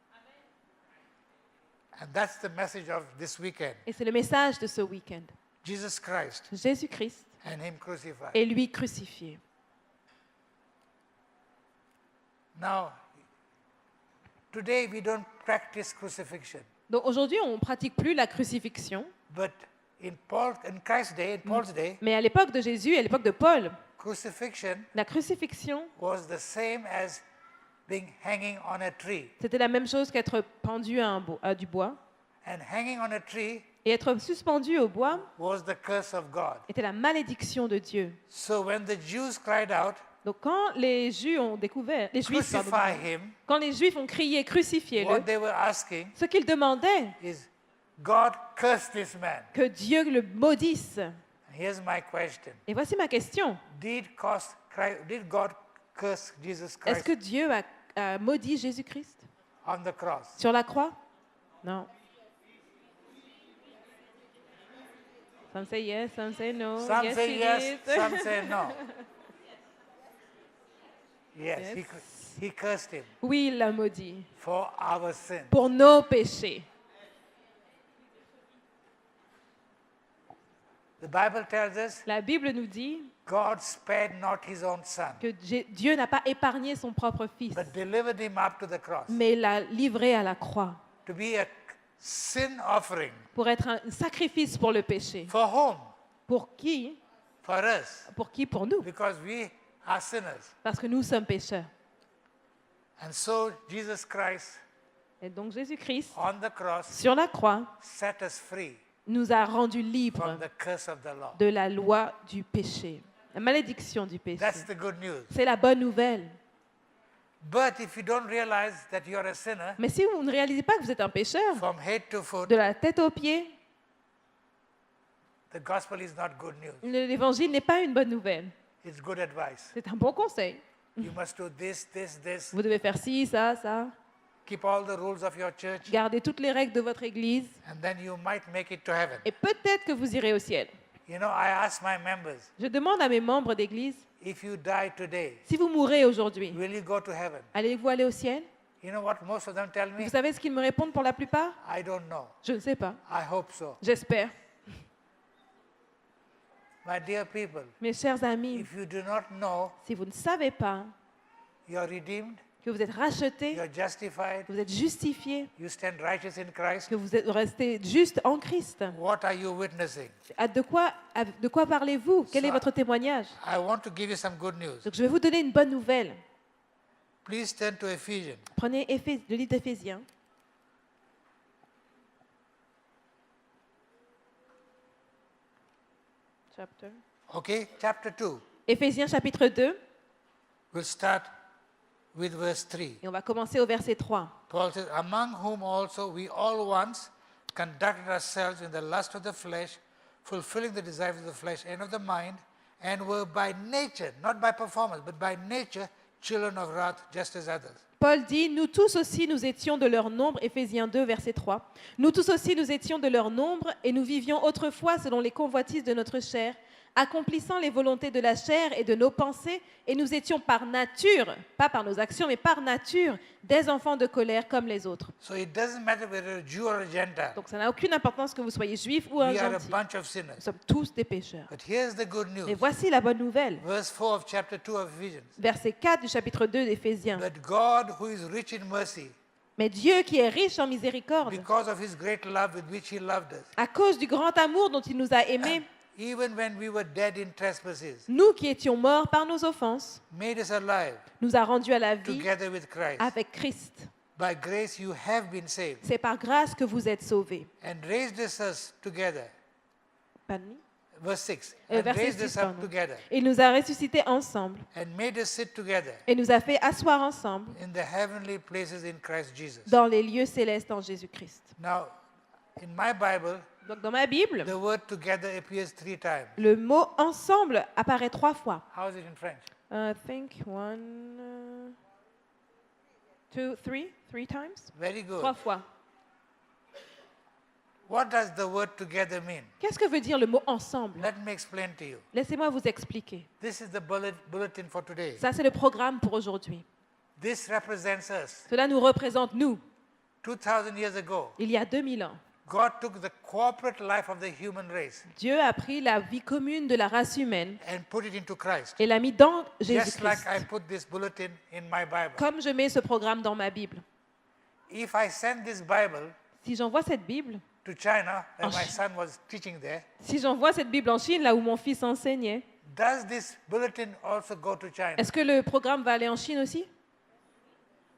And that's the message of this weekend. Et c'est le message de ce week-end. Jesus Christ Jésus-Christ and Him crucified. et lui crucifié. Now, today we don't practice crucifixion. Donc aujourd'hui, on ne pratique plus la crucifixion, But in Christ's day, in Paul's day, mais à l'époque de Jésus, à l'époque de Paul, crucifixion la crucifixion, was the same as being hanging on a tree. c'était la même chose qu'être pendu à du bois. And hanging on a tree Et être suspendu au bois was the curse of God. était la malédiction de Dieu. So when the Jews cried out, Donc quand les Juifs ont découvert, crucify him, quand les Juifs ont crié what crucifiez-le, they were asking ce qu'ils demandaient, is, God curse this man. que Dieu le maudisse. Here's my question. Et voici ma question. Did God curse Jesus Est-ce Christ que Dieu a maudit Jésus-Christ on the cross? sur la croix? Non. Some say yes, some say no. Some yes, say he yes, did. some say no. Yes, Yes. he cursed him Oui, il l'a maudit for our sin. pour nos péchés. The Bible tells us La Bible nous dit God spared not his own son, que Dieu n'a pas épargné son propre fils, but delivered him up to the cross mais l'a livré à la croix to be a sin offering. pour être un sacrifice pour le péché. For whom? Pour qui? For us. Pour qui? Pour nous. Because we are sinners. parce que nous sommes pécheurs. And so Jesus Christ Et donc Jésus-Christ, on the cross sur la croix, set us free nous a rendus libres from the curse of the law. de la loi du péché, la malédiction du péché. That's the good news. C'est la bonne nouvelle. But if you don't realize that you're a sinner, Mais si vous ne réalisez pas que vous êtes un pécheur, from head to foot, de la tête aux pieds, the gospel is not good news. l'évangile n'est pas une bonne nouvelle. It's good advice. C'est un bon conseil. You must do this, this, this. Vous devez faire ci, ça, ça. Keep all the rules of your church, Gardez toutes les règles de votre église. and then you might make it to heaven. Et peut-être que vous irez au ciel. You know, I ask my members, Je demande à mes membres d'église, if you die today, si vous mourrez aujourd'hui, will you go to heaven? allez-vous aller au ciel? You know what most of them tell me? Vous savez ce qu'ils me répondent pour la plupart? I don't know. Je ne sais pas. I hope so. J'espère. My dear people, Mes chers amis, if you do not know si vous ne savez pas you're redeemed, que vous êtes rachetés, you're justified, que vous êtes justifiés, you stand righteous in Christ, que vous êtes restés justes en Christ, what are you witnessing? de quoi parlez-vous? Quel est Ça- votre témoignage? I want to give you some good news. Donc je vais vous donner une bonne nouvelle. Please turn to Ephesians. Prenez le livre d'Éphésiens. Okay, chapter 2. Éphésiens chapitre 2, We'll start with verse 3. et on va commencer au verset 3. Paul says, among whom also we all once conducted ourselves in the lust of the flesh, fulfilling the desires of the flesh and of the mind, and were by nature, not by performance, but by nature, children of wrath, just as others. Paul dit, nous tous aussi nous étions de leur nombre, Éphésiens 2, verset 3. Nous tous aussi nous étions de leur nombre et nous vivions autrefois selon les convoitises de notre chair, accomplissant les volontés de la chair et de nos pensées, et nous étions par nature, pas par nos actions, mais par nature, des enfants de colère comme les autres. So it doesn't matter whether you're a Jew or a Gentile. Donc ça n'a aucune importance que vous soyez juif ou un We are a gentil. bunch of sinners. Nous sommes tous des pécheurs. But here's the good Et news. voici la bonne nouvelle. Verse 4 of chapter 2 of Ephesians. Verset 4 du chapitre 2 d'Éphésiens. But God, who is rich in mercy, Mais Dieu qui est riche en miséricorde, because of his great love with which he loved us, à cause du grand amour dont il nous a aimés, even when we were dead in trespasses, nous qui étions morts par nos offenses, made us alive nous a rendus à la vie together with Christ. avec Christ. By grace you have been saved, C'est par grâce que vous êtes sauvés. and raised us together. Pardon me? Verse 6. And Verset raised 6, us up pardon. together, Il nous a ressuscités ensemble and made us sit together et nous a fait asseoir ensemble in the heavenly places in Christ Jesus. dans les lieux célestes en Jésus-Christ. Now, in my Bible, Donc dans ma Bible, the word together appears 3 times. le mot ensemble apparaît 3 fois. How is it in French? I think 1, 2, 3 times? Very good. 3 fois. What does the word together mean? Qu'est-ce que veut dire le mot ensemble? Let me explain to you. Laissez-moi vous expliquer. This is the bulletin for today. Ça, c'est le programme pour aujourd'hui. This represents us. Cela nous représente, nous, 2000 years ago, il y a 2000 ans. God took the corporate life of the human race Dieu a pris la vie commune de la race humaine and put it into Christ. et l'a mis dans Just like Jésus-Christ. I put this bulletin in my Bible. Comme je mets ce programme dans ma Bible. If I send this Bible Si j'envoie cette Bible, to China, and En my Chi- son was teaching there, si j'envoie cette Bible en Chine, là où mon fils enseignait, does this bulletin also go to China? est-ce que le programme va aller en Chine aussi?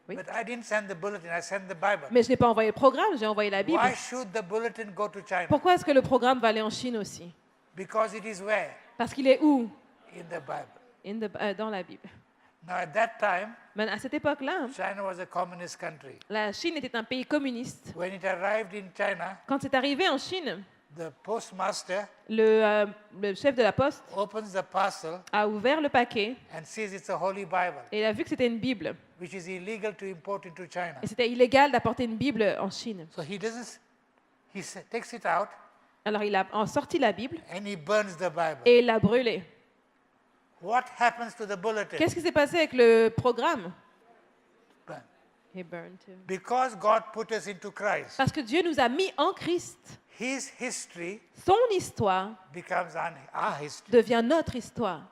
Oui. But I didn't send the bulletin, I sent the Bible. Mais je n'ai pas envoyé le programme, j'ai envoyé la Bible. Why should the bulletin go to China? Pourquoi est-ce que le programme va aller en Chine aussi? Because it is where? Parce qu'il est où? In the Bible. Dans la Bible. Now at that time, Mais à cette époque-là, China was a communist country. la Chine était un pays communiste. When it arrived in China, Quand c'est arrivé en Chine, the postmaster le chef de la poste opens the parcel a ouvert le paquet and sees it's a holy Bible, et il a vu que c'était une Bible. which is illegal to import into China. Et c'était illégal d'apporter une Bible en Chine. So takes it out Alors il a sorti la Bible and he burns the Bible. et il l'a brûlée. What happens to the bulletin? Qu'est-ce qui s'est passé avec le programme? Burn. He burned too. Because God put us into Christ, Parce que Dieu nous a mis en Christ. his history Son histoire becomes our history. devient notre histoire.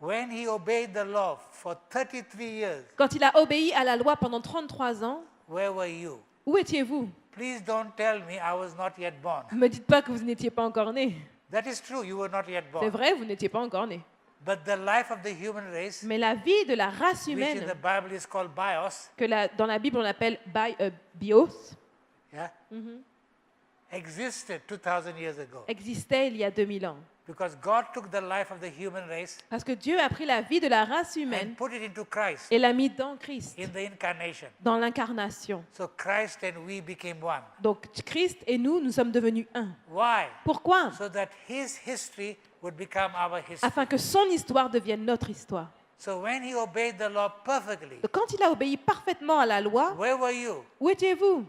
When he obeyed the law for 33 years, Quand il a obéi à la loi pendant 33 ans, where were you? où étiez-vous? Please don't tell me I was not yet born. Ne me dites pas que vous n'étiez pas encore né. That is true, you were not yet C'est born. vrai, vous n'étiez pas encore né. But the life of the human race, Mais la vie de la race which in humaine, the Bible is called bios, que dans la Bible on appelle bios, yeah, existed 2000 years ago. existait il y a 2000 ans. Because God took the life of the human race Parce que Dieu a pris la vie de la race humaine and put it into Christ et l'a mis dans Christ, in the incarnation. dans l'incarnation. So Christ and we became one. Donc Christ et nous sommes devenus un. Why? Pourquoi? So that his history would become our history. Afin que son histoire devienne notre histoire. So when he obeyed the law perfectly, Donc, quand il a obéi parfaitement à la loi, where were you? où étiez-vous?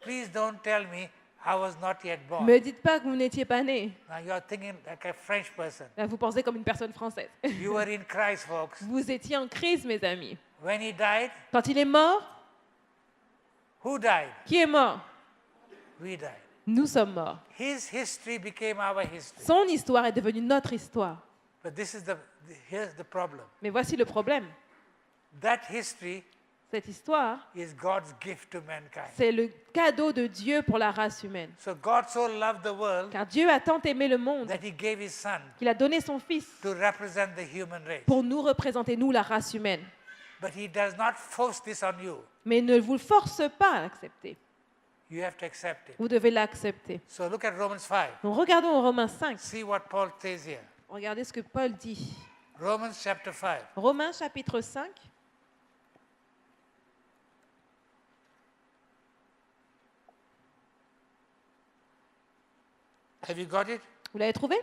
Please don't tell me I was not yet born. Ne me dites pas que vous n'étiez pas né. Now you are thinking like a French person. Là, vous pensez comme une personne française. You were in Christ, folks. Vous étiez en Christ, mes amis. When he died, Quand il est mort, who died? qui est mort? We died. Nous sommes morts. His history became our history. Son histoire est devenue notre histoire. But here's the problem. Mais voici le problème. That history Cette histoire, is God's gift to mankind. c'est le cadeau de Dieu pour la race humaine. So God so loved the world Car Dieu a tant aimé le monde that he gave his son qu'il a donné son Fils to represent the human race. pour nous représenter, nous, la race humaine. But he does not force this on you. Mais ne vous force pas à l'accepter. You have to accept it. Vous devez l'accepter. So look at Romans 5. Donc regardons en Romains 5. See what Paul says here. Regardez ce que Paul dit. Romans chapter 5. Romains chapitre 5. Have you got it? Vous l'avez trouvé?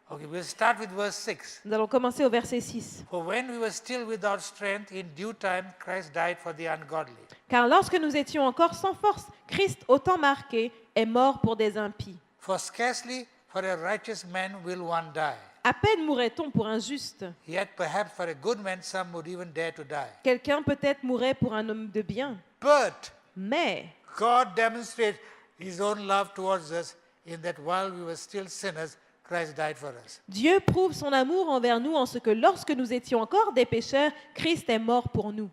Okay, we'll start with verse 6. Nous allons commencer au verset 6. For when we were still without strength, in due time Christ died for the ungodly. Car lorsque nous étions encore sans force, Christ, au temps marqué, est mort pour des impies. For scarcely for a righteous man will one die. À peine mourrait-on pour un juste. Yet perhaps for a good man some would even dare to die. Quelqu'un peut-être mourrait pour un homme de bien. But Mais God demonstrates his own love towards us in that while we were still sinners, Christ died for us. Dieu prouve son amour envers nous en ce que lorsque nous étions encore des pécheurs, Christ est mort pour nous.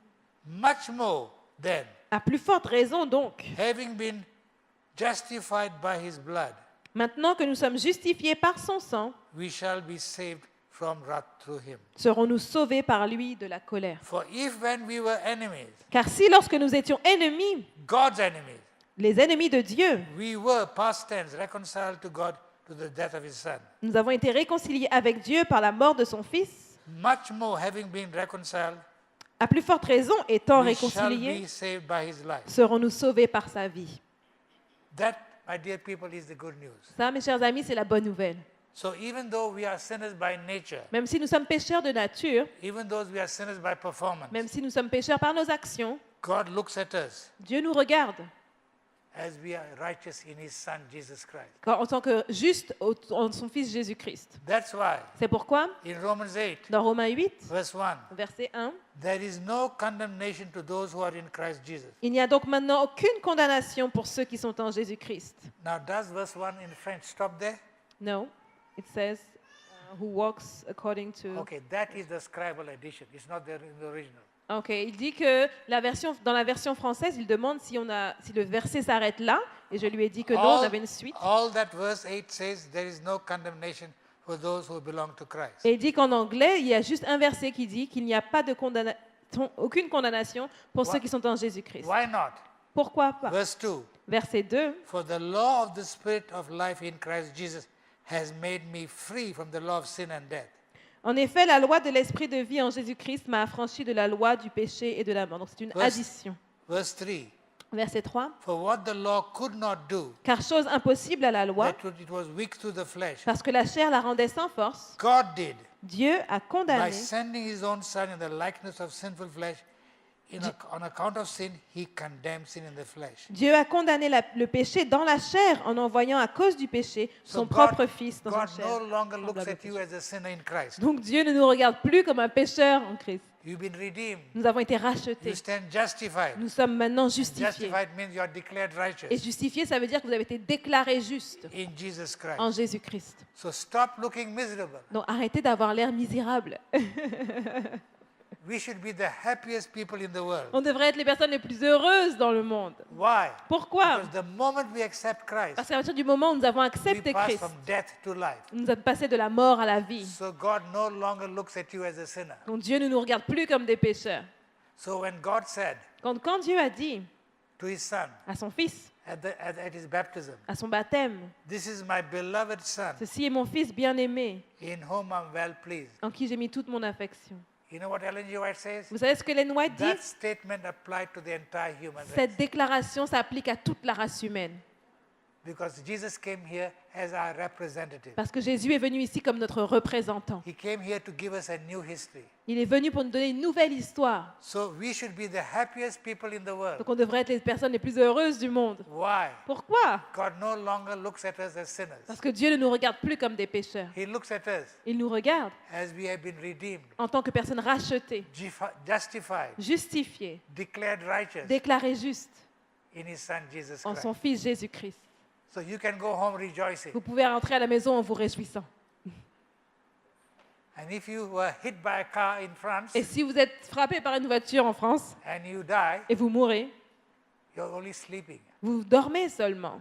Much more then, À plus forte raison donc, having been justified by his blood, maintenant que nous sommes justifiés par son sang, we shall be saved from wrath through him. serons-nous sauvés par lui de la colère. For if when we were enemies, Car si lorsque nous étions ennemis, God's enemies, les ennemis de Dieu, we were past tense reconciled to God to the death of his son, nous avons été réconciliés avec Dieu par la mort de son Fils, much more having been reconciled, à plus forte raison, étant we shall réconciliés, be saved by his life. serons-nous sauvés par sa vie. That, my dear people, is the good news. Ça, mes chers amis, c'est la bonne nouvelle. So even though we are sinners by nature, Même si nous sommes pécheurs de nature, even though we are sinners by performance, même si nous sommes pécheurs par nos actions, God looks at us Dieu nous regarde as we are righteous in his son Jesus Christ. en tant que juste en son Fils Jésus-Christ. That's why C'est pourquoi, in Romans 8, dans Romains 8, verse 1, verset 1, there is no condemnation to those who are in Christ Jesus. il n'y a donc maintenant aucune condamnation pour ceux qui sont en Jésus-Christ. Now, does verse 1 in French stop there? No, it says, who walks according to... Okay, that is the scribal edition. It's not there in the original. Ok, il dit que dans la version française, il demande si le verset s'arrête là, et je lui ai dit que non, on avait une suite. All that verse 8 says there is no condemnation for those who belong to Christ. Et il dit qu'en anglais, il y a juste un verset qui dit qu'il n'y a pas de aucune condamnation pour ceux qui sont en Jésus-Christ. Why not? Pourquoi pas? Verse 2. Verset 2. For the law of the Spirit of life in Christ Jesus has made me free from the law of sin and death. En effet, la loi de l'esprit de vie en Jésus-Christ m'a affranchi de la loi du péché et de la mort. Donc c'est une addition. Verse 3. Verset 3. For what the law could not do, Car chose impossible à la loi, that it was weak through the flesh, parce que la chair la rendait sans force, God did Dieu a by condamné. sending his own Son in the likeness of sinful flesh. On account of sin, he condemned sin in the flesh. Dieu a condamné le péché dans la chair en envoyant à cause du péché son propre Fils dans God sa chair. no longer looks semblable au at you péché. as a sinner in Christ. Donc Dieu ne nous regarde plus comme un pécheur en Christ. You've been redeemed. Nous avons été You rachetés. stand justified. Nous sommes maintenant justifiés. Justified means you are declared Et righteous justifié, ça veut dire que vous avez été déclaré juste in Jesus en Christ. Jésus-Christ. So stop looking miserable. Donc arrêtez d'avoir l'air misérable. we should be the happiest people in the world. On devrait être les personnes les plus heureuses dans le monde. Why? Pourquoi? Because the moment we accept Christ, Parce qu'à partir du moment où nous avons we accepté pass Christ, from death to life. nous sommes passés de la mort à la vie. So God no longer looks at you as a sinner. Donc Dieu ne nous regarde plus comme des pécheurs. So when God said Quand Dieu a dit to his son à son fils, at his baptism, à son baptême, "This is my beloved son, ceci est mon fils bien-aimé, in whom I'm well pleased." en qui j'ai mis toute mon affection. You know what Ellen G. White says? Vous savez ce que Ellen White dit? That statement applied to the entire human race. Cette déclaration s'applique à toute la race humaine. Because Jesus came here as our representative. Parce que Jésus est venu ici comme notre représentant. He came here to give us a new history. Il est venu pour nous donner une nouvelle histoire. So we should be the happiest people in the world. Donc on devrait être les personnes les plus heureuses du monde. Why? Pourquoi? God no longer looks at us as sinners. Parce que Dieu ne nous regarde plus comme des pécheurs. He looks at us Il nous regarde as we have been redeemed, en tant que personnes rachetées, justified, justifiées, declared righteous déclarées justes in his son Jesus en Christ. son Fils Jésus-Christ. So you can go home rejoicing. Vous pouvez rentrer à la maison en vous réjouissant. And if you were hit by a car in France Et si vous êtes frappé par une voiture en France and you die, et vous mourrez, you're only sleeping. vous dormez seulement.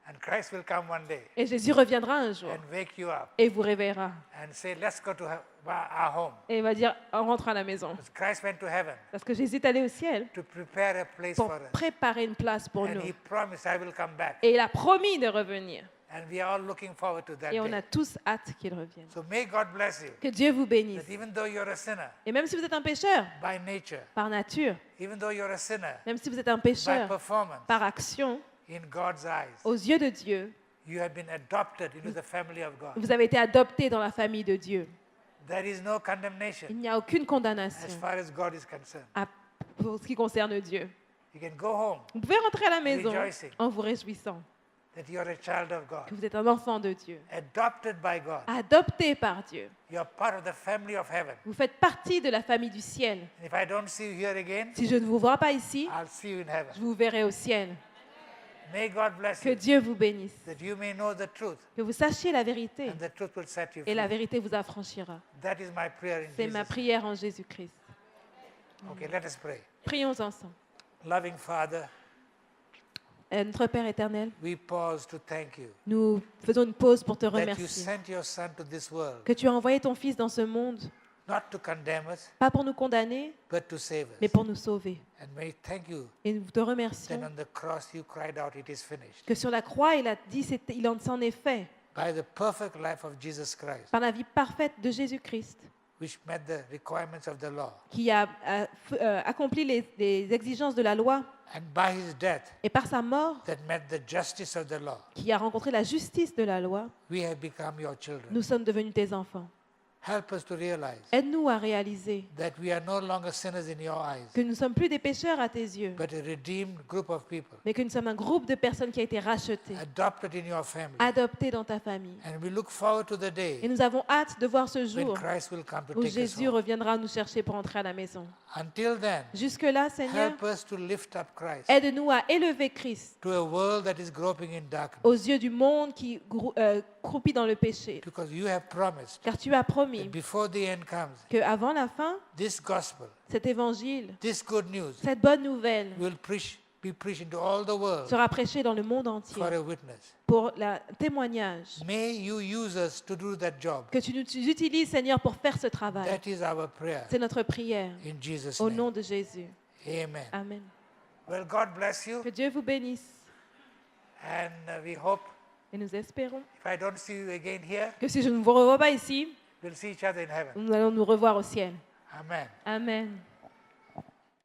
And Christ will come one day Et Jésus reviendra un jour and wake you up et vous réveillera. and say, "Let's go to our home." Et il va dire, on rentre à la maison. Because Christ went to heaven Parce que Jésus est allé au ciel to prepare a place pour for us. préparer une place pour And nous. he promised, "I will come back." Et il a promis de revenir. And we are all looking forward to that Et on a day. tous hâte qu'il revienne. So may God bless you. Que Dieu vous bénisse. That even though you're a sinner Et même si vous êtes un pécheur, by nature, par nature, even though you're a sinner même si vous êtes un by pécheur, performance, par action, in God's eyes, aux yeux de Dieu, you have been adopted into the family of God. vous avez été adopté dans la famille de Dieu. There is no condemnation Il n'y a aucune as condamnation far as God is concerned. pour ce qui concerne Dieu. You can go home Vous pouvez rentrer à la maison Rejoicing. en vous réjouissant that you're a child of God, que vous êtes un enfant de Dieu, adopted by God. adopté par Dieu. You're part of the family of heaven. Vous faites partie de la famille du ciel. And if I don't see you here again, Si je ne vous vois pas ici, I'll see you in heaven. je vous verrai au ciel. May God bless Que you, Dieu vous bénisse. that you may know the truth, Que vous sachiez la vérité. and the truth will set you Et la free. vérité vous affranchira. That is my prayer in C'est ma Jesus. prière en Jésus-Christ. Okay, let us pray. Prions ensemble. Loving Father, Notre Père éternel, we pause to thank you nous faisons une pause pour te that you remercier. sent your Son to this world, Que tu as envoyé ton Fils dans ce monde, not to condemn us, pas pour nous condamner, but to save mais us. pour nous sauver. And may thank you Et nous te that remercions on the cross you cried out, "It is finished." que sur la croix, il a dit, il en s'en est fait, By the perfect life of Jesus Christ, par la vie parfaite de Jésus-Christ, which met the requirements of the law, qui a accompli les exigences de la loi, and by his death et par sa mort, that met the justice of the law, qui a rencontré la justice de la loi, we have become your children. nous sommes devenus tes enfants. Help us to realize Aide-nous à réaliser that we are no longer sinners in your eyes, que nous ne sommes plus des pécheurs à tes yeux, but a redeemed group of people, mais que nous sommes un groupe de personnes qui a été rachetées, adopted in your family. adoptées dans ta famille. And we look forward to the Et day nous avons hâte de voir ce when jour Christ will come to où take us Jésus home. reviendra nous chercher pour entrer à la maison. Until then, Jusque-là, Seigneur, help us to lift up Christ aide-nous à élever Christ to a world that is groping in darkness, aux yeux du monde qui croupit dans le péché. because you have promised Car tu as that promis before the end comes, qu'avant la fin, this gospel, cet évangile, this good news, cette bonne nouvelle will be preached into all the world sera prêché dans le monde entier for a witness. pour le témoignage. May you use us to do that job. Que tu nous utilises, Seigneur, pour faire ce travail. That is our prayer. C'est notre prière. In Jesus' Au name. nom de Jésus. Amen. Amen. Well, God bless you. Que Dieu vous bénisse. And we hope, Et nous espérons if I don't see you again here, que si je ne vous revois pas ici, we'll see each other in heaven. nous allons nous revoir au ciel. Amen. Amen.